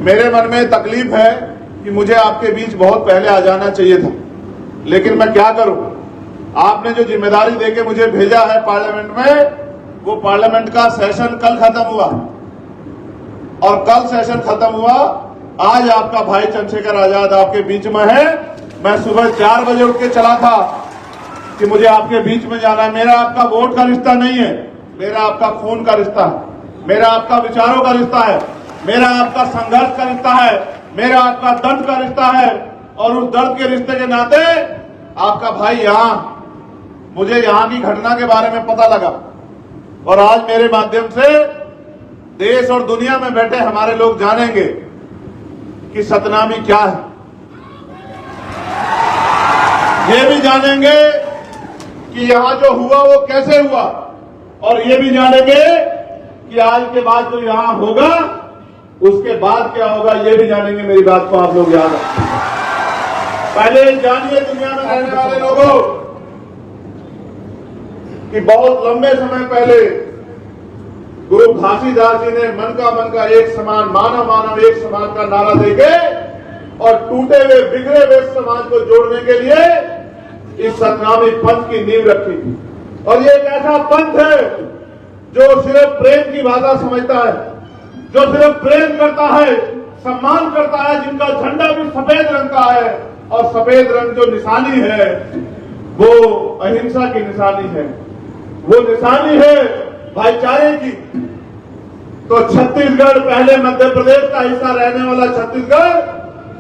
मेरे मन में तकलीफ है कि मुझे आपके बीच बहुत पहले आ जाना चाहिए था, लेकिन मैं क्या करूं। आपने जो जिम्मेदारी देके मुझे भेजा है पार्लियामेंट में, वो पार्लियामेंट का सेशन कल खत्म हुआ और कल सेशन खत्म हुआ। आज आपका भाई चंद्रशेखर आजाद आपके बीच में है। मैं सुबह 4 बजे उठ के चला था कि मुझे आपके बीच में जाना है। मेरा आपका वोट का रिश्ता नहीं है, मेरा आपका खून का रिश्ता है, मेरा आपका विचारों का रिश्ता है, मेरा आपका संघर्ष का रिश्ता है, मेरा आपका दर्द का रिश्ता है। और उस दर्द के रिश्ते के नाते आपका भाई मुझे यहां की घटना के बारे में पता लगा और आज मेरे माध्यम से देश और दुनिया में बैठे हमारे लोग जानेंगे कि सतनामी क्या है। ये भी जानेंगे कि यहां जो हुआ वो कैसे हुआ, और ये भी जानेंगे कि आज के बाद जो यहां होगा उसके बाद क्या होगा, ये भी जानेंगे। मेरी बात को आप लोग याद रखें। पहले जानिए दुनिया में रहने वाले लोगों कि बहुत लंबे समय पहले गुरु घासीदास जी ने मन का एक समान, मानव मानव एक समान का नारा देके और टूटे हुए बिगड़े हुए समाज को जोड़ने के लिए इस सतनामी पंथ की नींव रखी थी। और ये एक ऐसा पंथ है जो सिर्फ प्रेम की भाषा समझता है, जो सिर्फ प्रेम करता है, सम्मान करता है, जिनका झंडा भी सफेद रंग का है और सफेद रंग जो निशानी है वो अहिंसा की निशानी है, वो निशानी है भाईचारे की। तो छत्तीसगढ़, पहले मध्य प्रदेश का हिस्सा रहने वाला छत्तीसगढ़,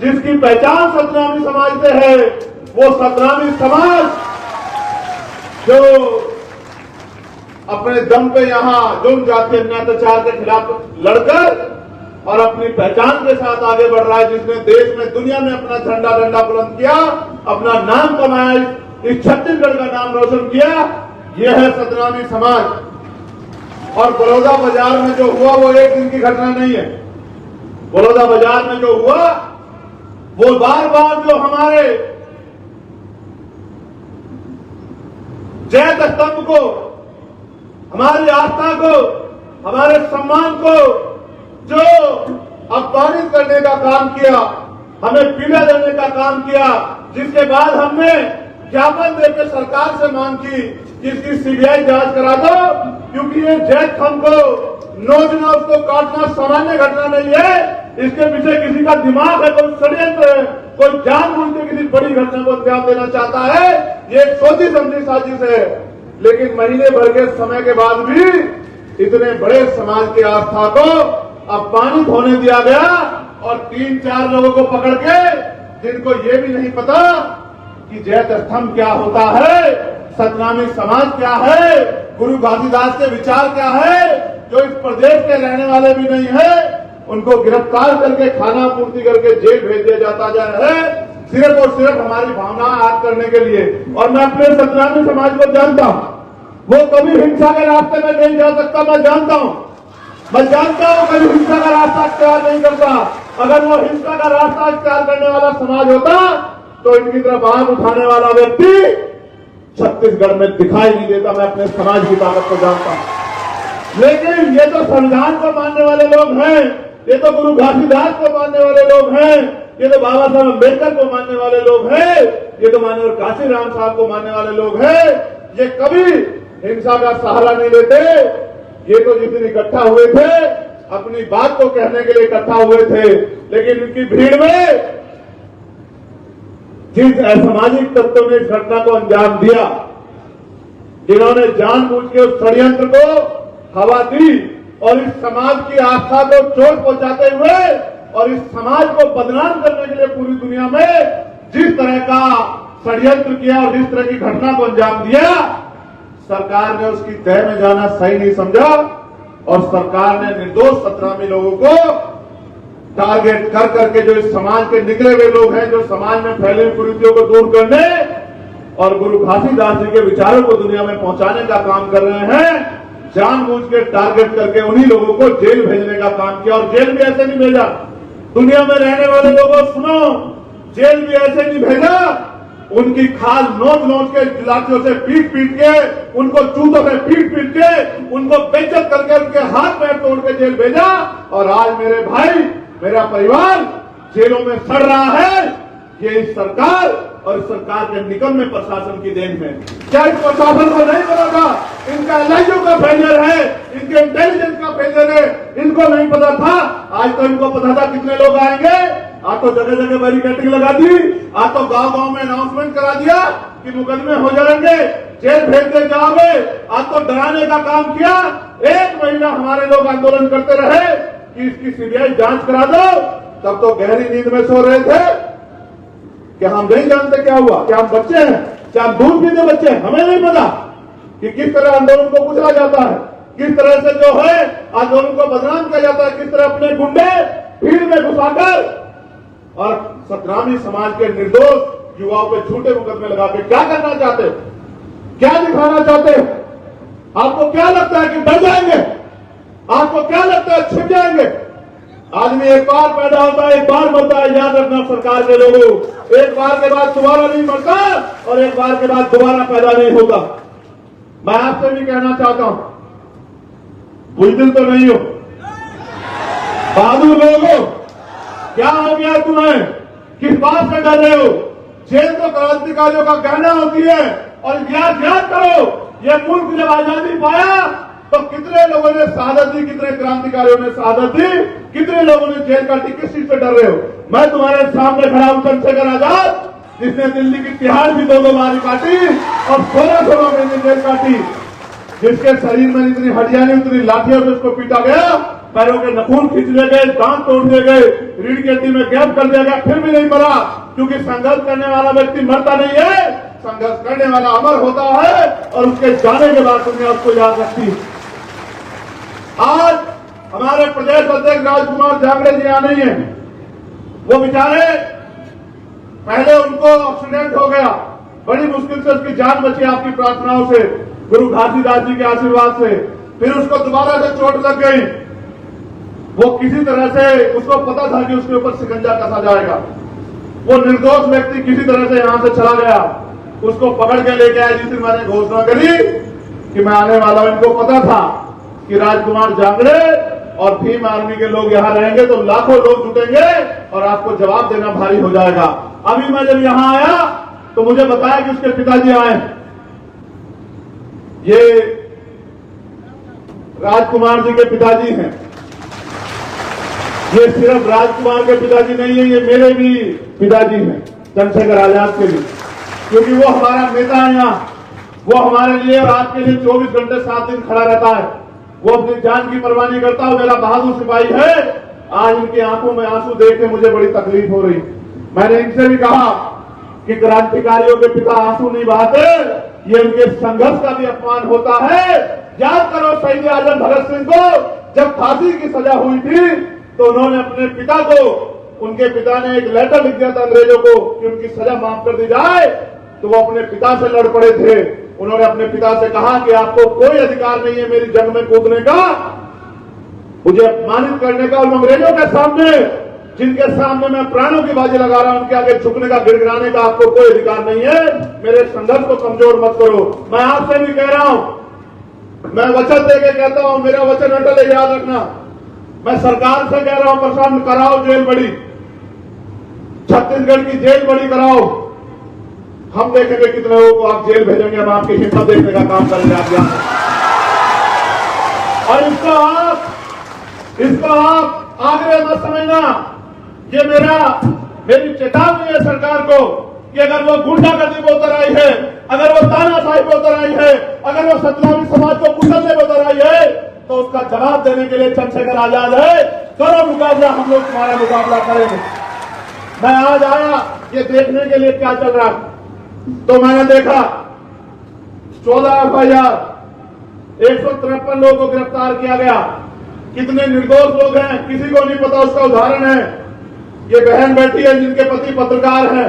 जिसकी पहचान सतनामी समाज से है, वो सतनामी समाज जो अपने दम पे यहां जुर्म जाति अत्याचार के खिलाफ लड़कर और अपनी पहचान के साथ आगे बढ़ रहा है, जिसने देश में दुनिया में अपना झंडा डंडा बुलंद किया, अपना नाम कमाया, इस छत्तीसगढ़ का नाम रोशन किया, यह है सतनामी समाज। और बड़ौदा बाजार में जो हुआ वो एक दिन की घटना नहीं है। बड़ौदा बाजार में जो हुआ वो बार बार जो हमारे जय स्तंभ को, हमारी आस्था को, हमारे सम्मान को जो अपमानित करने का काम किया, हमें पीड़ा देने का काम किया, जिसके बाद हमने ज्ञापन देकर सरकार से मांग की कि इसकी सीबीआई जांच करा दो, क्योंकि ये जय स्तंभ को नोचना, उसको काटना सामान्य घटना नहीं है। इसके पीछे किसी का दिमाग है, कोई षड्यंत्र है, कोई जानबूझ के किसी बड़ी घटना को अंजाम देना चाहता है। ये एक सोची समझी साजिश है। लेकिन महीने भर के समय के बाद भी इतने बड़े समाज की आस्था को अपमानित होने दिया गया और 3-4 लोगों को पकड़ के, जिनको ये भी नहीं पता कि जय स्तंभ क्या होता है, सतनामी समाज क्या है, गुरु घासीदास के विचार क्या है, जो इस प्रदेश के रहने वाले भी नहीं है, उनको गिरफ्तार करके खाना पूर्ति करके जेल भेज दिया जाता है, सिर्फ और सिर्फ हमारी भावना आग करने के लिए। और मैं अपने सतनामी समाज को जानता हूं, वो कभी हिंसा के रास्ते में नहीं जा सकता। मैं जानता हूं कभी हिंसा का रास्ता अख्तियार नहीं करता। अगर वो हिंसा का रास्ता अख्तियार करने वाला समाज होता तो इनकी तरफ आंख उठाने वाला व्यक्ति छत्तीसगढ़ में दिखाई नहीं देता। मैं अपने समाज की ताकत को जानता हूं। लेकिन ये तो संविधान को मानने वाले लोग हैं, ये तो गुरु घासीदास को मानने वाले लोग हैं, ये तो बाबा साहब अम्बेडकर को मानने वाले लोग हैं, ये तो माननीय काशीराम साहब को मानने वाले लोग हैं। ये कभी हिंसा का सहारा नहीं लेते। ये तो जिस दिन इकट्ठा हुए थे अपनी बात को कहने के लिए इकट्ठा हुए थे, लेकिन इनकी भीड़ में जिस असामाजिक तत्वों ने इस घटना को अंजाम दिया, जिन्होंने जानबूझ के उस षड्यंत्र को हवा दी और इस समाज की आस्था को चोट पहुंचाते हुए और इस समाज को बदनाम करने के लिए पूरी दुनिया में जिस तरह का षड्यंत्र किया और जिस तरह की घटना को अंजाम दिया, सरकार ने उसकी तह में जाना सही नहीं समझा और सरकार ने निर्दोष सतनामी लोगों को टारगेट कर करके, जो इस समाज के निकले हुए लोग हैं, जो समाज में फैले हुए कुरीतियों को दूर करने और गुरु घासीदास जी के विचारों को दुनिया में पहुंचाने का काम कर रहे हैं, जानबूझ के टारगेट करके उन्हीं लोगों को जेल भेजने का काम किया। और जेल भी ऐसे नहीं भेजा, दुनिया में रहने वाले लोगों सुनो, जेल भी ऐसे नहीं भेजा, उनकी खाल नोच नोच के, लाठियों से पीट पीट के, उनको जूतों से पीट पीट के, उनको बेइज्जत करके उनके हाथ पैर तोड़ के जेल भेजा। और आज मेरे भाई मेरा परिवार जेलों में सड़ रहा है, ये इस सरकार और सरकार के निकम्मे प्रशासन की देन में। क्या इस प्रशासन को नहीं पता था? इनका एलआईओ का फेलियर है, इनके इंटेलिजेंस का फेलियर है, इनको नहीं पता था। आज तो इनको पता था कितने लोग आएंगे। आज तो जगह जगह बैरिकेडिंग लगा दी, आज तो गांव गांव में अनाउंसमेंट करा दिया कि मुकदमे हो जाएंगे, जेल भेज दे जाओगे। आज तो डराने का काम किया। 1 महीना हमारे लोग आंदोलन करते रहे कि इसकी सीबीआई जांच करा दो, तब तो गहरी नींद में सो रहे थे कि हम नहीं जानते क्या हुआ, क्या हम बच्चे हैं, क्या हम दूध पीते बच्चे हैं। हमें नहीं पता कि किस तरह आंदोलन को कुचला जाता है, किस तरह से जो है आंदोलन को बदनाम किया जाता है, किस तरह अपने गुंडे भीड़ में घुसाकर और सतनामी समाज के निर्दोष युवाओं पे झूठे मुकदमे लगा के क्या करना चाहते हैं, क्या दिखाना चाहते हैं? आपको क्या लगता है कि डर जाएंगे? आपको क्या लगता है छिप जाएंगे? आदमी एक बार पैदा होता है, एक बार मरता है। याद रखना सरकार के लोगों, एक बार के बाद दोबारा नहीं मरता और एक बार के बाद दोबारा पैदा नहीं होता। मैं आपसे भी कहना चाहता हूं, बुज़दिल तो नहीं हो, बहादुर लोग हो। क्या हो गया तुम्हें? किस बात से डर रहे हो? जेल तो क्रांतिकारियों का गहना होती है। और याद करो, यह मुल्क जब आजादी पाया तो कितने लोगों ने शहादत दी, कितने क्रांतिकारियों ने शहादत दी, कितने लोगों ने जेल काटी। किस चीज से डर रहे हो? मैं तुम्हारे सामने खड़ा हूं, चंद्रशेखर आजाद, जिसने दिल्ली की तिहाड़ भी 2 बार काटी और 16 महीने जेल काटी, जिसके शरीर में इतनी हड्डियां नहीं, उतनी लाठियों से उसको पीटा गया, पैरों के नखून खींच दिए गए, दांत तोड़ दिए गए, रीढ़ की हड्डी में गैप कर दिया गया, फिर भी नहीं मरा। क्योंकि संघर्ष करने वाला व्यक्ति मरता नहीं है, संघर्ष करने वाला अमर होता है और उसके जाने के बाद दुनिया उसको याद रखती है। आज हमारे प्रदेश अध्यक्ष राजकुमार जांगड़े जी यहाँ नहीं है। वो बेचारे, पहले उनको एक्सीडेंट हो गया, बड़ी मुश्किल से उसकी जान बची आपकी प्रार्थनाओं से, गुरु घासीदास जी के आशीर्वाद से। फिर उसको दोबारा से चोट लग गई। वो किसी तरह से, उसको पता था कि उसके ऊपर शिकंजा कसा जाएगा। वो निर्दोष व्यक्ति किसी तरह से यहां से चला गया। उसको पकड़ के लेके आया जिस दिन मैंने घोषणा करी कि मैं आने वाला हूं। इनको पता था कि राजकुमार जांगड़े और भीम आर्मी के लोग यहां रहेंगे तो लाखों लोग जुटेंगे और आपको जवाब देना भारी हो जाएगा। अभी मैं जब यहां आया तो मुझे बताया कि उसके पिताजी आए। ये राजकुमार जी के पिताजी हैं। ये सिर्फ राजकुमार के पिताजी नहीं है, ये मेरे भी पिताजी हैं, चंद्रशेखर आजाद के भी, क्योंकि वो हमारा नेता है यहाँ। वो हमारे लिए और आपके लिए 24 घंटे 7 दिन खड़ा रहता है। वो अपनी जान की परवाह नहीं करता। वो मेरा बहादुर सिपाही है। आज इनकी आंखों में आंसू देख के मुझे बड़ी तकलीफ हो रही। मैंने इनसे भी कहा कि क्रांतिकारियों के पिता आंसू नहीं बहाते, ये उनके संघर्ष का भी अपमान होता है। याद करो शहीद आजम भगत सिंह को जब फांसी की सजा हुई थी तो उन्होंने अपने पिता को, उनके पिता ने एक लेटर लिख दिया था अंग्रेजों को कि उनकी सजा माफ कर दी जाए, तो वो अपने पिता से लड़ पड़े थे। उन्होंने अपने पिता से कहा कि आपको कोई अधिकार नहीं है मेरी जंग में कूदने का, मुझे अपमानित करने का। और अंग्रेजों के सामने, जिनके सामने मैं प्राणों की बाजी लगा रहा हूं, उनके आगे झुकने का, गिड़गिड़ाने का आपको कोई अधिकार नहीं है। मेरे संघर्ष को कमजोर मत करो। मैं आपसे भी कह रहा हूं, मैं वचन देके कहता हूं, मेरा वचन अटल है, याद रखना। मैं सरकार से कह रहा हूं, प्रशासन कराओ जेल बड़ी, छत्तीसगढ़ की जेल बड़ी कराओ। हम देखेंगे कितने लोगों को आप जेल भेजेंगे, हम आपकी हिम्मत देखने का काम करेंगे आप यहाँ। और इसको आप आग्रह मत समझना। ये मेरी चेतावनी है सरकार को कि अगर वो गुंडागर्दी पे उतर आई है, अगर वो तानाशाही पे उतर आई है, अगर वो सतनामी समाज को कुचलने पे उतर आई है, तो उसका जवाब देने के लिए चंद्रशेखर आजाद है। करो मुकाबला, हम लोग तुम्हारा मुकाबला करेंगे। मैं आज आया ये देखने के लिए क्या चल रहा है, तो मैंने देखा 14 FIR, 153 लोगों को गिरफ्तार किया गया। कितने निर्दोष लोग हैं किसी को नहीं पता। उसका उदाहरण है ये बहन बैठी है जिनके पति पत्रकार हैं।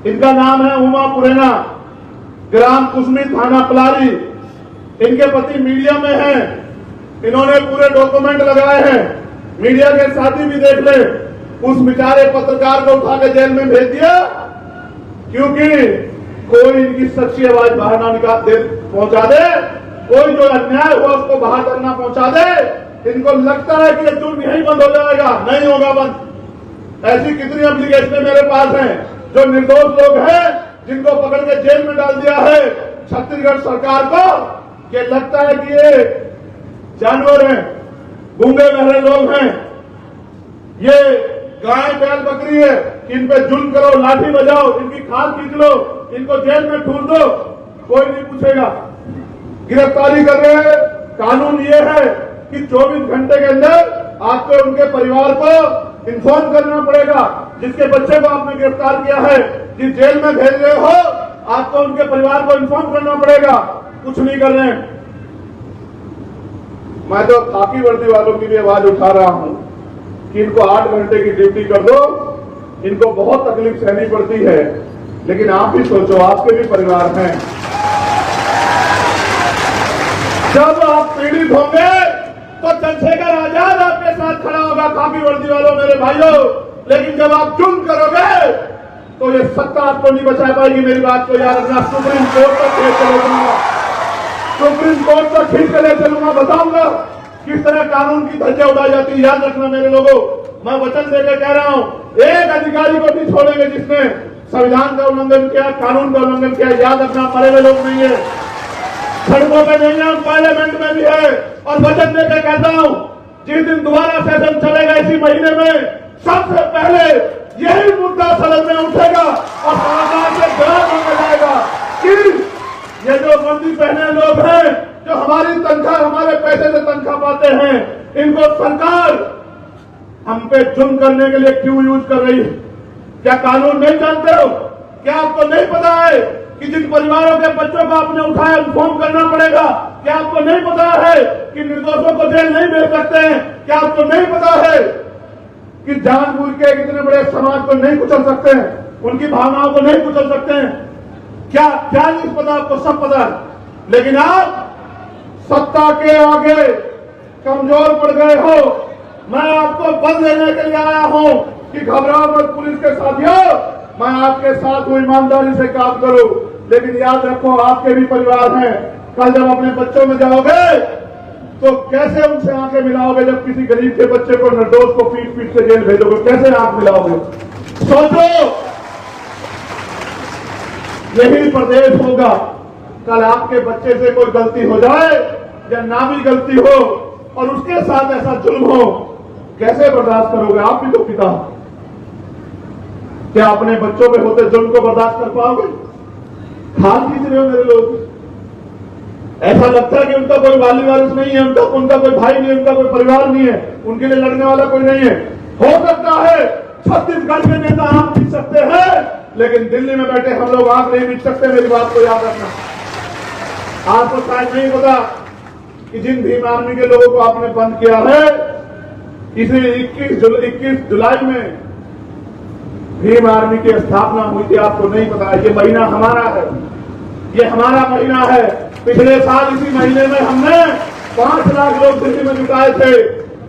इनका नाम है उमा पुरेना, ग्राम कुसमी, थाना पलारी। इनके पति मीडिया में हैं। इन्होंने पूरे डॉक्यूमेंट लगाए हैं, मीडिया के साथी भी देख ले। उस बेचारे पत्रकार को उठा के जेल में भेज दिया क्योंकि कोई इनकी सच्ची आवाज बाहर ना पहुंचा दे, कोई जो अन्याय हुआ उसको बाहर तक ना पहुंचा दे। इनको लगता है कि ये जुर्म यहीं बंद हो जाएगा, नहीं होगा बंद। ऐसी कितनी एप्लीकेशन मेरे पास हैं जो निर्दोष लोग हैं जिनको पकड़ के जेल में डाल दिया है छत्तीसगढ़ सरकार को, कि लगता है कि ये जानवर हैं, गूंगे बहरे लोग हैं, ये गाय बैल बकरी है, इन पे जुल्म करो, लाठी बजाओ, इनकी खाल खींच लो, इनको जेल में ठूस दो, कोई नहीं पूछेगा। गिरफ्तारी कर रहे हैं, कानून ये है कि 24 घंटे के अंदर आपको उनके परिवार को इन्फॉर्म करना पड़ेगा। जिसके बच्चे को आपने गिरफ्तार किया है, जिस जेल में भेज रहे हो, आपको उनके परिवार को इन्फॉर्म करना पड़ेगा। कुछ नहीं कर रहे हैं। मैं तो खाकी वर्दी वालों की भी आवाज उठा रहा हूं कि इनको 8 घंटे की ड्यूटी कर दो, इनको बहुत तकलीफ सहनी पड़ती है, लेकिन आप भी सोचो, आपके भी परिवार हैं। जब आप पीड़ित होंगे तो चंद्रशेखर आजाद आपके साथ खड़ा होगा, खाकी वर्दी वालों मेरे भाइयों, लेकिन जब आप जुल्म करोगे तो ये सत्ता आपको नहीं बचा पाएगी। मेरी बात को याद रखना। सुप्रीम कोर्ट तक खींच के ले चलूंगा, सुप्रीम कोर्ट तक खींच के ले चलूंगा, बताऊंगा किस तरह कानून की धज्जियां उड़ाई जाती है। याद रखना मेरे लोगों, मैं वचन देकर कह रहा हूं, एक अधिकारी को नहीं छोड़ेंगे जिसने संविधान का उल्लंघन किया, कानून का उल्लंघन किया। याद रखना, मरे हुए लोग नहीं है, सड़कों पे नहीं है, पार्लियामेंट में भी है। और वचन देकर कहता हूं, जिस दिन दोबारा सेशन चलेगा इसी महीने में, सबसे पहले यही मुद्दा सदन में उठेगा और सरकार से जवाब मांगा जाएगा कि ये जो वर्दी पहने लोग हैं, जो हमारी तनख्वाह, हमारे पैसे से तनख्वाह पाते हैं, इनको सरकार हम पे जुल्म करने के लिए क्यों यूज कर रही है? क्या कानून नहीं जानते हो? क्या आपको नहीं पता है कि जिन परिवारों के बच्चों को आपने उठाया इन्फॉर्म करना पड़ेगा? क्या आपको नहीं पता है कि निर्दोषों को जेल नहीं भेज सकते हैं? क्या आपको नहीं पता है कि जानबूझ के इतने बड़े समाज को नहीं कुचल सकते हैं, उनकी भावनाओं को नहीं कुचल सकते हैं? क्या क्या नहीं पता आपको? सब पता है, लेकिन आप सत्ता के आगे कमजोर पड़ गए हो। मैं आपको बल देने के लिए आया हूं कि घबराओ मत पुलिस के साथियों, मैं आपके साथ हूं, ईमानदारी से काम करूं। लेकिन याद रखो, आपके भी परिवार हैं। कल जब अपने बच्चों में जाओगे तो कैसे उनसे आंखें मिलाओगे? जब किसी गरीब के बच्चे को, निर्दोष को पीट पीट के जेल भेजोगे, कैसे आंख मिलाओगे? सोचो, यही प्रदेश होगा। कल आपके बच्चे से कोई गलती हो जाए या ना भी गलती हो और उसके साथ ऐसा जुल्म हो, कैसे बर्दाश्त करोगे? आप भी तो पिता, क्या अपने बच्चों पे होते जुल्म को बर्दाश्त कर पाओगे? खाल खींच रहे हो मेरे लोग। ऐसा लगता है कि उनका कोई वाली वारिस नहीं है, उनका कोई भाई नहीं है, उनका कोई परिवार नहीं है, उनके लिए लड़ने वाला कोई नहीं है। हो सकता है छत्तीसगढ़ के नेता आंख खींच सकते हैं, लेकिन दिल्ली में बैठे हम लोग आंख नहीं खींच सकते। मेरी बात को याद रखना। आपको शायद नहीं पता कि जिन भीम आर्मी के लोगों को आपने बंद किया है, इसी 21 जुलाई में भीम आर्मी की स्थापना हुई थी। आपको नहीं पता? ये महीना हमारा है, ये हमारा महीना है। पिछले साल इसी महीने में हमने 5 लाख लोग दिल्ली में जुटाए थे,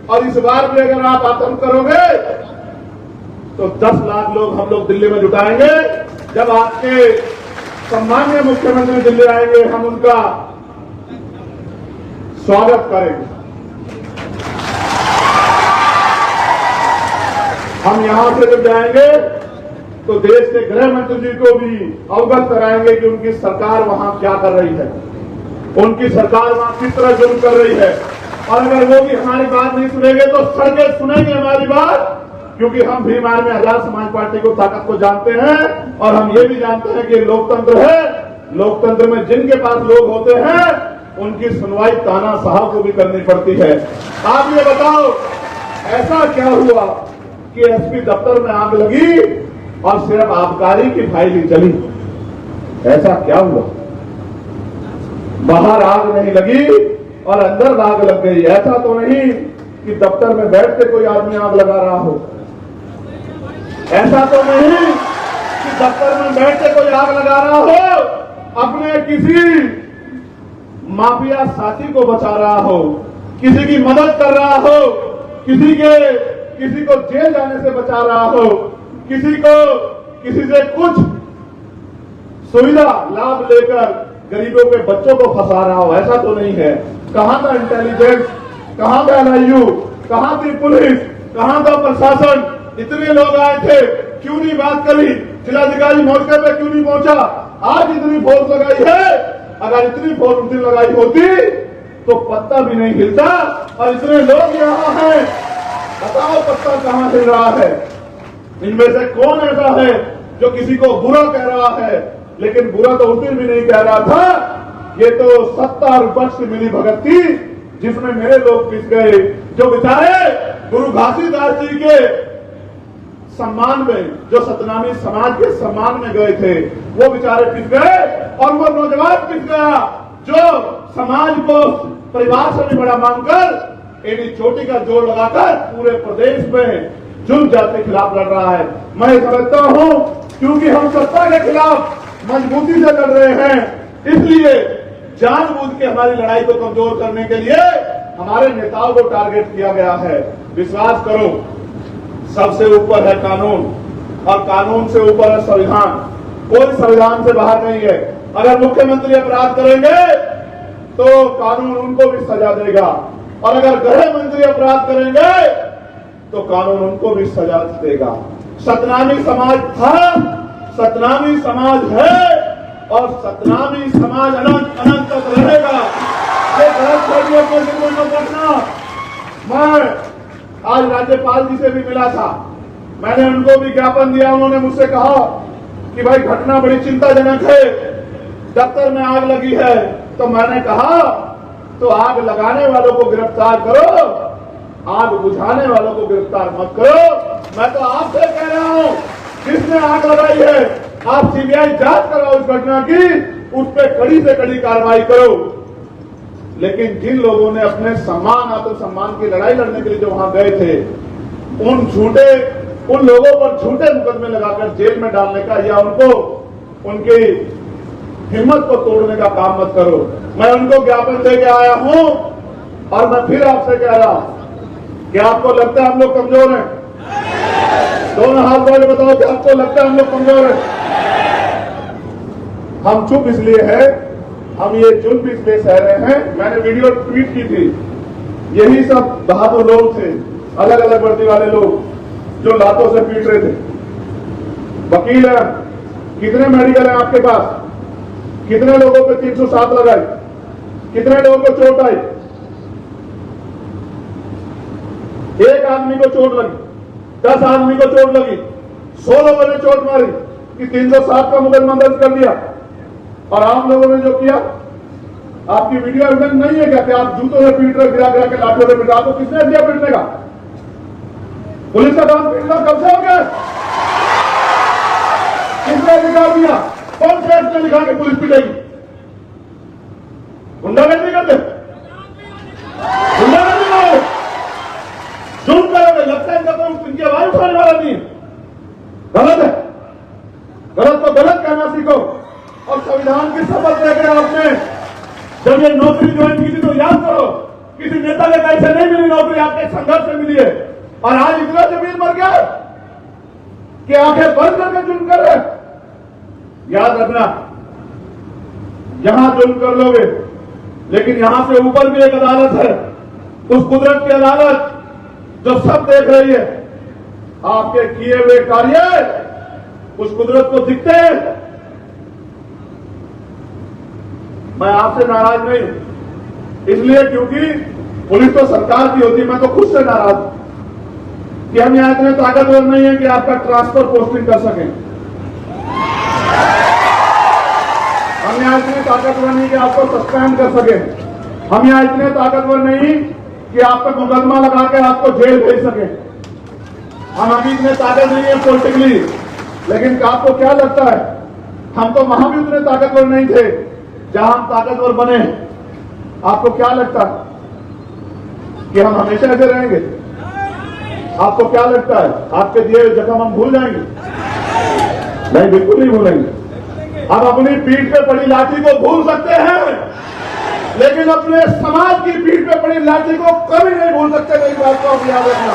और इस बार भी अगर आप आतंक करोगे तो 10 लाख लोग हम लोग दिल्ली में जुटाएंगे। जब आपके सम्मानीय मुख्यमंत्री दिल्ली आएंगे, हम उनका स्वागत करेंगे। हम यहां से जब जाएंगे तो देश के गृह मंत्री जी को भी अवगत कराएंगे कि उनकी सरकार वहां क्या कर रही है, उनकी सरकार वहां किस तरह जुल्म कर रही है। और अगर वो भी हमारी बात नहीं सुनेंगे तो सड़कें सुनेंगे हमारी बात, क्योंकि हम भीम आर्मी आजाद समाज पार्टी को ताकत को जानते हैं। और हम ये भी जानते हैं कि लोकतंत्र है, लोकतंत्र में जिनके पास लोग होते हैं उनकी सुनवाई ताना साहब को भी करनी पड़ती है। आप ये बताओ, ऐसा क्या हुआ कि एसपी दफ्तर में आग लगी और सिर्फ आबकारी की फाइल ही चली? ऐसा क्या हुआ? बाहर आग नहीं लगी और अंदर आग लग गई। ऐसा तो नहीं कि दफ्तर में बैठ के कोई आदमी आग लगा रहा हो, ऐसा तो नहीं कि दफ्तर में बैठ के कोई आग लगा रहा हो, अपने किसी माफिया साथी को बचा रहा हो, किसी की मदद कर रहा हो, किसी को जेल जाने से बचा रहा हो, किसी से कुछ सुविधा लाभ लेकर गरीबों के बच्चों को फंसा रहा हो। ऐसा तो नहीं है। कहां था इंटेलिजेंस? कहां था LIU, कहां थी पुलिस, कहां था प्रशासन? इतने लोग आए थे, क्यों नहीं बात करी? जिलाधिकारी मौके पे क्यों नहीं पहुंचा? आज इतनी फोर्स लगाई है, अगर इतनी फोर्स लगाई होती तो पत्ता भी नहीं हिलता। और इतने लोग यहाँ हैं, बताओ पत्ता कहां हिल रहा है? इनमें से कौन ऐसा है जो किसी को बुरा कह रहा है? लेकिन बुरा तो उस दिन भी नहीं कह रहा था। ये तो सत्ता और विपक्ष की मिली भगत थी जिसमें मेरे लोग पिस गए, जो बेचारे गुरु घासीदास जी के सम्मान में, जो सतनामी समाज के सम्मान में गए थे, वो बेचारे पिस गए। और वो नौजवान पिस गया जो समाज को परिवार से भी बड़ा मानकर एडी चोटी का जोर लगाकर पूरे प्रदेश में जुल्म जाति के खिलाफ लड़ रहा है। मैं समझता हूं क्योंकि हम सत्ता के खिलाफ मजबूती से लड़ रहे हैं, इसलिए जानबूझ के हमारी लड़ाई को कमजोर करने के लिए हमारे नेताओं को टारगेट किया गया है। विश्वास करो, सबसे ऊपर है कानून और कानून से ऊपर है संविधान। कोई संविधान से बाहर नहीं है। अगर मुख्यमंत्री अपराध करेंगे तो कानून उनको भी सजा देगा, और अगर गृह मंत्री अपराध करेंगे तो कानून उनको भी सजा देगा। सतनामी समाज था, सतनामी समाज है और सतनामी समाज अनंत अनंत तक रहेगा। ये गलत फहमियों को बिल्कुल न करना। मैं आज राज्यपाल जी से भी मिला था, मैंने उनको भी ज्ञापन दिया। उन्होंने मुझसे कहा कि भाई घटना बड़ी चिंताजनक है, दफ्तर में आग लगी है। तो मैंने कहा तो आग लगाने वालों को गिरफ्तार करो, आग बुझाने वालों को गिरफ्तार मत करो। मैं तो आपसे कह रहा हूं, जिसने आग लगाई है आप CBI जांच कराओ इस घटना की, उस पर कड़ी से कड़ी कार्रवाई करो। लेकिन जिन लोगों ने अपने सम्मान आत्मसम्मान की लड़ाई लड़ने के लिए जो वहां गए थे, उन लोगों पर झूठे मुकदमे लगाकर जेल में डालने का या उनको उनकी हिम्मत को तोड़ने का काम मत करो। मैं उनको ज्ञापन दे के आया हूं और मैं फिर आपसे कह रहा हूं कि आपको लगता है हम लोग कमजोर हैं? दोनों हाथ वाले बताओ कि आपको लगता है हम लोग कमजोर हैं? हम चुप इसलिए है, हम ये जुल्म इसलिए सह रहे हैं। मैंने वीडियो ट्वीट की थी, यही सब बहादुर लोग थे, अलग अलग वर्दी वाले लोग जो लातों से पीट रहे थे। वकील है, कितने मेडिकल है आपके पास? कितने लोगों पे 307 लगाई? कितने लोगों को चोट आई? एक आदमी को चोट लगी, 10 आदमी को चोट लगी, 100 लोगों ने चोट मारी कि 307 का मुकदमा दर्ज कर दिया। और आप लोगों ने जो किया, आपकी वीडियो एविडेंस नहीं है क्या कि आप जूतों से पीट रहे, गिरा गिरा के लाठियों से पीट रहे? आपको किसने दिया पीटने का? पुलिस का काम पीटना कब से हो गया? किसने अधिकार दिया? कौन से एक्ट में लिखा के पुलिस पीटेगी? गुंडागर्दी करते, गुंडागर्दी करोगे, जुल्म करोगे, लगता है इनका कोई इनकी आवाज उठाने वाला नहीं है। गलत है, गलत तो गलत कहना सीखो। और संविधान की शपथ लेकर आपने जब ये नौकरी ज्वाइन की थी तो याद करो, किसी नेता के पैसे नहीं मिली नौकरी, आपके संघर्ष से मिली है। और आज इतना जमीन मर गया कि आंखें बंद करके जुल्म कर रहे। याद रखना, यहां जुल्म कर लोगे, लेकिन यहां से ऊपर भी एक अदालत है, उस कुदरत की अदालत जो सब देख रही है। आपके किए हुए कार्य उस कुदरत को दिखते हैं। मैं आपसे नाराज नहीं हूं, इसलिए क्योंकि पुलिस तो सरकार की होती है। मैं तो खुद से नाराज हूं कि हम यहां इतने ताकतवर नहीं है कि आपका ट्रांसफर पोस्टिंग कर सकें। हम यहां इतने ताकतवर नहीं कि आपको सस्पेंड कर सकें। हम यहां इतने ताकतवर नहीं कि आप पर मुकदमा लगा के आपको जेल भेज सकें। हम अभी इतने ताकत नहीं है पॉलिटिकली। लेकिन आपको क्या लगता है, हम तो वहां भी उतने ताकतवर नहीं थे जहां हम ताकतवर बने। आपको क्या लगता है कि हम हमेशा ऐसे रहेंगे? आपको क्या लगता है आपके दिए हुए जख्म हम भूल जाएंगे? नहीं, बिल्कुल नहीं भूलेंगे। हम अपनी पीठ पे पड़ी लाठी को भूल सकते हैं, लेकिन अपने समाज की पीठ पे पड़ी लाठी को कभी नहीं भूल सकते। मेरी बात को आप याद रखना।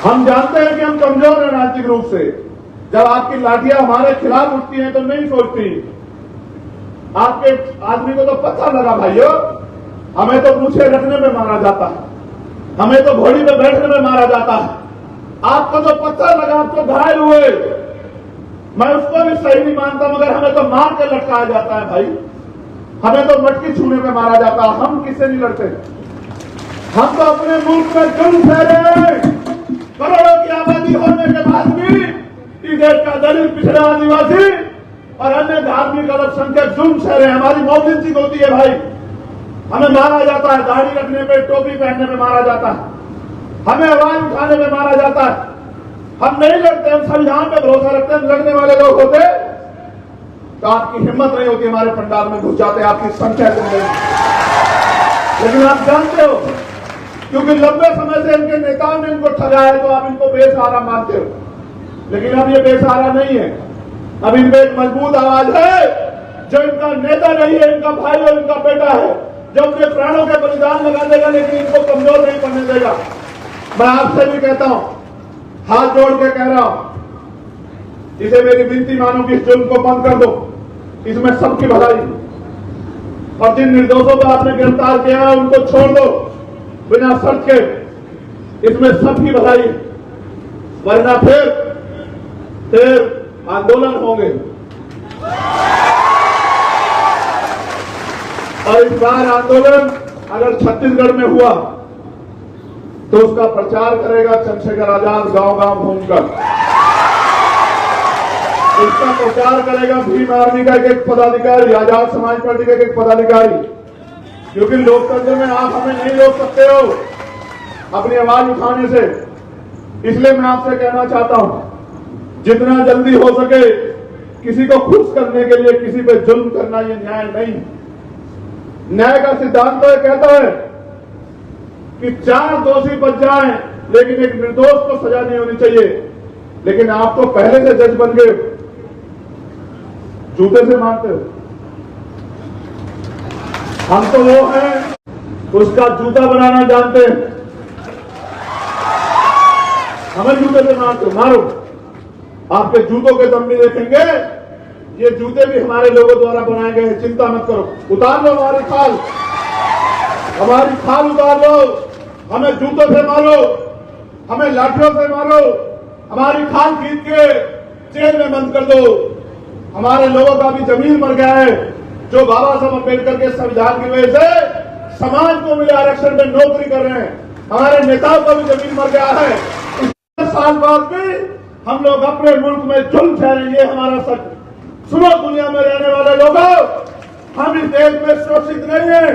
हम जानते हैं कि हम कमजोर हैं राजनीतिक रूप से। जब आपकी लाठियां हमारे खिलाफ उठती हैं तो नहीं सोचती। आपके आदमी को तो पत्थर लगा भाइयों, हमें तो पूछे रखने में मारा जाता है, हमें तो घोड़ी में बैठने में मारा जाता है। आपको जो पत्थर लगा, आप तो घायल हुए, मैं उसको भी सही नहीं मानता, मगर हमें तो मार के लटकाया जाता है भाई। हमें तो मटकी छूने में मारा जाता है। हम किससे नहीं लड़ते? हम तो अपने मुल्क में जुल्म फैले, करोड़ों की आबादी होने के बाद भी इस देश का दलित, पिछड़ा, आदिवासी और अन्य धार्मिक अल्पसंख्यक जुल्म सह रहे हैं। हमारी मौजूदगी होती है भाई, हमें मारा जाता है, दाढ़ी रखने पे, टोपी पहनने में मारा जाता है, हमें आवाज उठाने में मारा जाता है। हम नहीं लड़ते, हम संविधान पे भरोसा रखते हैं। लड़ने वाले लोग होते तो आपकी हिम्मत नहीं होती, हमारे पंडाल में घुस जाते, आपकी संख्या कम नहीं। लेकिन आप जानते हो, क्योंकि लंबे समय से इनके नेताओं ने इनको ठगाया, तो आप इनको बेसहारा मानते हो। लेकिन अब ये बेसहारा नहीं है, अब इनमें एक मजबूत आवाज है। जो इनका नेता नहीं है, इनका भाई और इनका बेटा है, जो अपने प्राणों के बलिदान लगा देगा, लेकिन इनको कमजोर नहीं बनने देगा। मैं आपसे भी कहता हूं, हाथ जोड़ के कह रहा हूं, इसे मेरी विनती मानो कि इस जुल्म को बंद कर दो, इसमें सबकी भलाई। और जिन निर्दोषों को आपने गिरफ्तार किया है, उनको छोड़ दो बिना शर्त के, इसमें सबकी भलाई। वरना फिर आंदोलन होंगे। और इस बार आंदोलन अगर छत्तीसगढ़ में हुआ तो उसका प्रचार करेगा चंद्रशेखर आजाद गांव-गांव घूमकर। इसका प्रचार करेगा भीम आर्मी का एक पदाधिकारी, आजाद समाज पार्टी का एक पदाधिकारी। क्योंकि लोकतंत्र में आप हमें नहीं रोक सकते हो अपनी आवाज उठाने से। इसलिए मैं आपसे कहना चाहता हूं, जितना जल्दी हो सके किसी को खुश करने के लिए किसी पे जुल्म करना ये न्याय नहीं। न्याय का सिद्धांत तो ये कहता है कि 4 दोषी बच जाएं, लेकिन एक निर्दोष को सजा नहीं होनी चाहिए। लेकिन आप तो पहले से जज बन गए, जूते से मारते हो। हम तो वो हैं, उसका जूता बनाना जानते हैं, हमें जूते से मारते हो। मारो, आपके जूतों के दम भी देखेंगे। ये जूते भी हमारे लोगों द्वारा बनाए गए हैं, चिंता मत करो। उतार लो हमारी खाल उतार लो। हमें जूतों से मारो, हमें लाठियों से मारो, हमारी खाल खींच के जेल में बंद कर दो। हमारे लोगों का भी जमीन मर गया है, जो बाबा साहब अम्बेडकर के संविधान की वजह से समाज को मिले आरक्षण में नौकरी कर रहे हैं। हमारे नेताओं का भी जमीन मर गया है। 10 साल बाद भी हम लोग अपने मुल्क में जुल्म सह रहे हैं, ये हमारा सच। सुनो दुनिया में रहने वाले लोगों, हम इस देश में सुरक्षित नहीं है।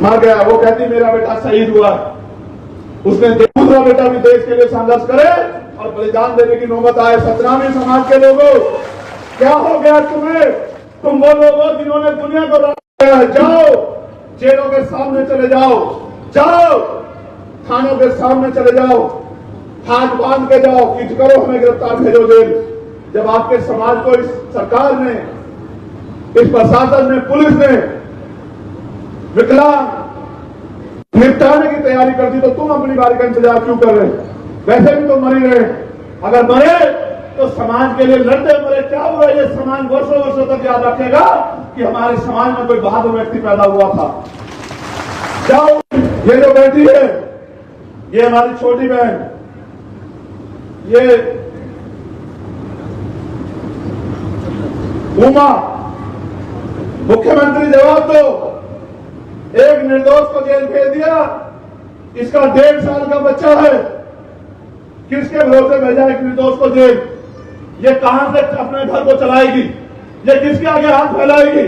मर गया, वो कहती मेरा बेटा शहीद हुआ, उसने दूसरा बेटा भी देश के लिए संघर्ष करे और बलिदान देने की नौबत आए। सतनामी समाज के लोगों, क्या हो गया तुम्हें? तुम वो लोग हो जिन्होंने दुनिया को रखा है। जाओ, जेलों के सामने चले जाओ, जाओ थानों के सामने चले जाओ, हाथ बांध के जाओ, किट करो, हमें गिरफ्तार भेजो जेल। जब आपके समाज को इस सरकार ने, इस प्रशासन ने, पुलिस ने विकलांग निपटाने की तैयारी कर दी, तो तुम अपनी बारी का इंतजार क्यों कर रहे? वैसे भी तो मर ही रहे। अगर मरे तो समाज के लिए लड़ते मरे। क्या हुआ? ये समाज वर्षों वर्षों तक याद रखेगा कि हमारे समाज में कोई बहादुर व्यक्ति पैदा हुआ था। जाओ, ये जो बैठी है, ये हमारी छोटी बहन, ये उमा, मुख्यमंत्री जवाब दो। एक निर्दोष को जेल भेज दिया, इसका 1.5 साल का बच्चा है, किसके भरोसे भेजा एक निर्दोष को जेल? ये कहां से अपने घर को चलाएगी? ये किसके आगे हाथ फैलाएगी?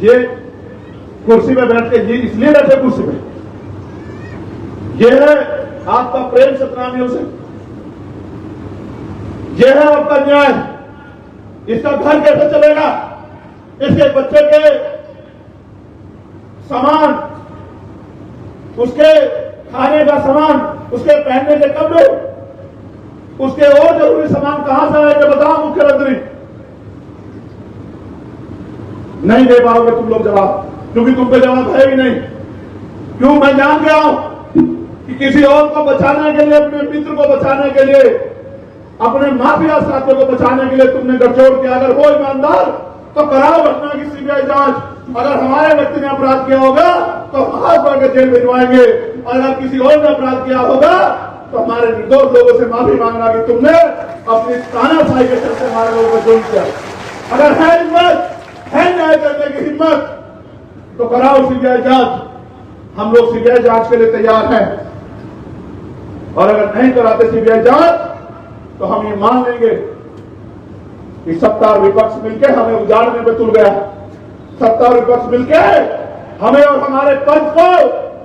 ये कुर्सी पे बैठ के, ये इसलिए बैठे कुर्सी पे, ये है आपका प्रेम सतनामियों से, ये है आपका न्याय। इसका घर कैसे चलेगा? इसके बच्चे के सामान, उसके खाने का सामान, उसके पहनने के कपड़े, उसके और जरूरी सामान कहां से आएंगे? बताओ मुख्यमंत्री। नहीं दे पाओगे तुम लोग जवाब, क्योंकि तुम पे जवाब है ही नहीं। क्यों? मैं जान गया हूं कि किसी और को बचाने के लिए, अपने मित्र को बचाने के लिए, अपने माफिया साथियों को बचाने के लिए तुमने गठजोड़ किया। अगर वो ईमानदार तो कराओ घटना की सीबीआई जांच। अगर हमारे व्यक्ति ने अपराध किया होगा तो हम हाथ पकड़ के जेल भिजवाएंगे, और अगर किसी और ने अपराध किया होगा तो हमारे निर्दोष लोगों से माफी मांगना कि तुमने अपनी तानाशाही के चलते हमारे लोगों को जुल्म किया। अगर है हिम्मत, है न्याय करने की हिम्मत, तो कराओ सीबीआई जांच। हम लोग सीबीआई जांच के लिए तैयार हैं, और अगर नहीं कराते सीबीआई जांच तो हम ये मान लेंगे कि सत्ता और विपक्ष मिलकर हमें उजाड़ने पे तुल गया। सत्ता और विपक्ष मिलकर हमें और हमारे पंच को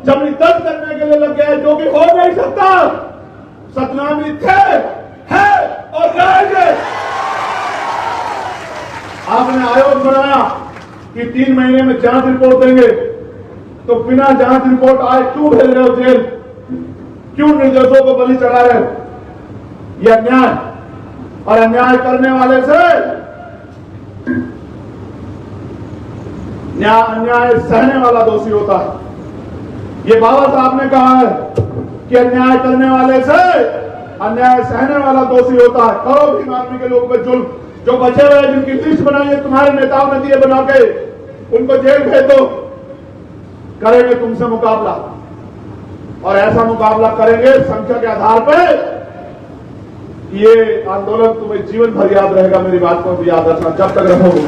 जमीन दर्ज करने के लिए लग गया, जो कि हो नहीं सकता। सतनामी थे, है और रहेंगे। आपने आयोग बनाया कि 3 महीने में जांच रिपोर्ट देंगे, तो बिना जांच रिपोर्ट आए क्यों भेज रहे हो जेल? क्यों निर्दोषों को बलि चढ़ा रहे हो? यह अन्याय, और अन्याय करने वाले से अन्याय सहने वाला दोषी होता है। ये बाबा साहब ने कहा है कि अन्याय करने वाले से अन्याय सहने वाला दोषी होता है। करो भी आदमी के लोगों पे जुल्म, जो बचे हुए हैं, जिनकी लिस्ट बनाई है तुम्हारे नेताओं ने दिए बना के, उनको जेल भेज दो। करेंगे तुमसे मुकाबला, और ऐसा मुकाबला करेंगे संख्या के आधार पर। ये आंदोलन तुम्हें जीवन भर याद रहेगा। मेरी बात को भी याद रखना जब तक रहोगे।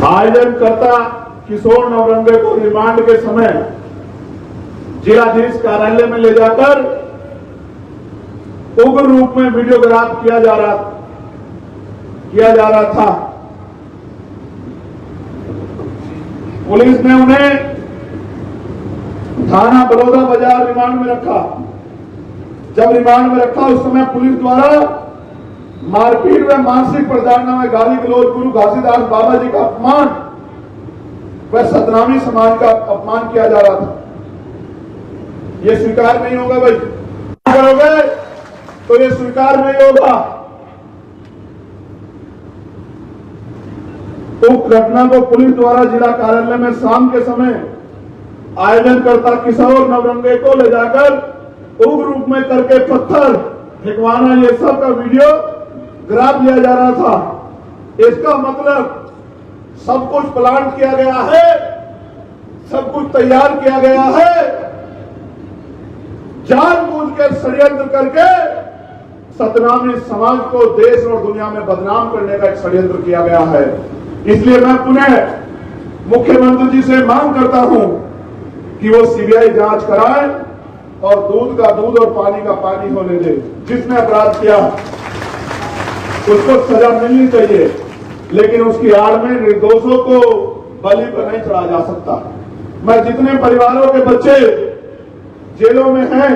आयोजनकर्ता किशोर नवरंगे को रिमांड के समय जिलाधीश कार्यालय में ले जाकर उग्र रूप में वीडियोग्राफ किया जा रहा था। पुलिस ने उन्हें थाना बलौदा बाजार रिमांड में रखा। जब रिमांड में रखा, उस समय पुलिस द्वारा मारपीट व मानसिक प्रताड़ना में गाली गलौज, गुरु घासीदास बाबा जी का अपमान व सतनामी समाज का अपमान किया जा रहा था। ये स्वीकार नहीं होगा भाई। करोगे तो ये स्वीकार नहीं होगा। उक्त घटना को पुलिस द्वारा जिला कार्यालय में शाम के समय आयोजनकर्ता किशोर नवरंगे को ले जाकर उग्र रूप में करके पत्थर फेंकवाना, ये सब का वीडियो ग्राफ लिया जा रहा था। इसका मतलब सब कुछ प्लान किया गया है, सब कुछ तैयार किया गया है। जानबूझकर षड्यंत्र करके सतनामी समाज को देश और दुनिया में बदनाम करने का एक षड्यंत्र किया गया है। इसलिए मैं पुनः मुख्यमंत्री जी से मांग करता हूं कि वो सीबीआई जांच कराएं और दूध का दूध और पानी का पानी होने दे। जिसने अपराध किया उसको सजा मिलनी चाहिए, लेकिन उसकी आड़ में निर्दोषों को बलि पर नहीं चढ़ा जा सकता। मैं जितने परिवारों के बच्चे जेलों में हैं,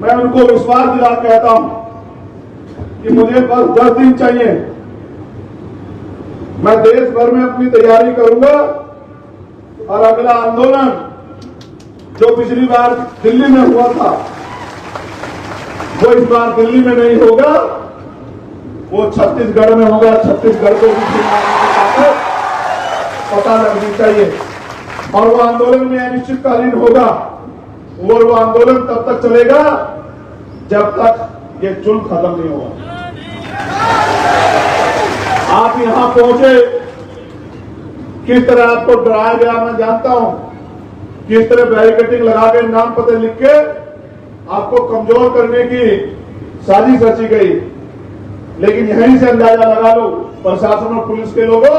मैं उनको विश्वास दिला कहता हूं कि मुझे बस 10 दिन चाहिए, मैं देश भर में अपनी तैयारी करूंगा, और अगला आंदोलन जो पिछली बार दिल्ली में हुआ था वो इस बार दिल्ली में नहीं होगा, वो छत्तीसगढ़ में होगा। छत्तीसगढ़ को भी पता लगनी चाहिए, और वो आंदोलन में अनिश्चितकालीन होगा। वो आंदोलन तब तक चलेगा जब तक ये जुल्म खत्म नहीं होगा। आप यहां पहुंचे, किस तरह आपको डराया गया मैं जानता हूं, किस तरह बैरिकेडिंग लगा के नाम पते लिख के आपको कमजोर करने की साजिश रची गई। लेकिन यहीं से अंदाजा लगा लो, प्रशासन और पुलिस के लोगों,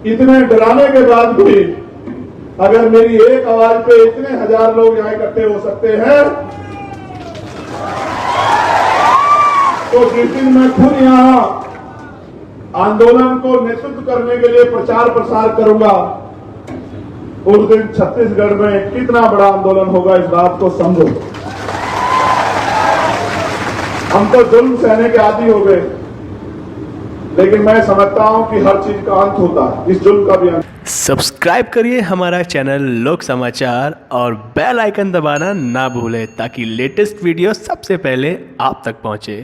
इतने डराने के बाद भी अगर मेरी एक आवाज पे इतने हजार लोग यहां इकट्ठे हो सकते हैं, तो जिस दिन मैं खुद यहां आंदोलन को नेतृत्व करने के लिए प्रचार प्रसार करूंगा, उस दिन छत्तीसगढ़ में कितना बड़ा आंदोलन होगा, इस बात को समझो। हम तो जुल्म सहने के आदी हो गए, लेकिन मैं समझता हूं कि हर चीज का अंत होता है, इस जुल्म का भी अंत। सब्सक्राइब करिए हमारा चैनल लोक समाचार और बेल आइकन दबाना ना भूलें, ताकि लेटेस्ट वीडियो सबसे पहले आप तक पहुंचे।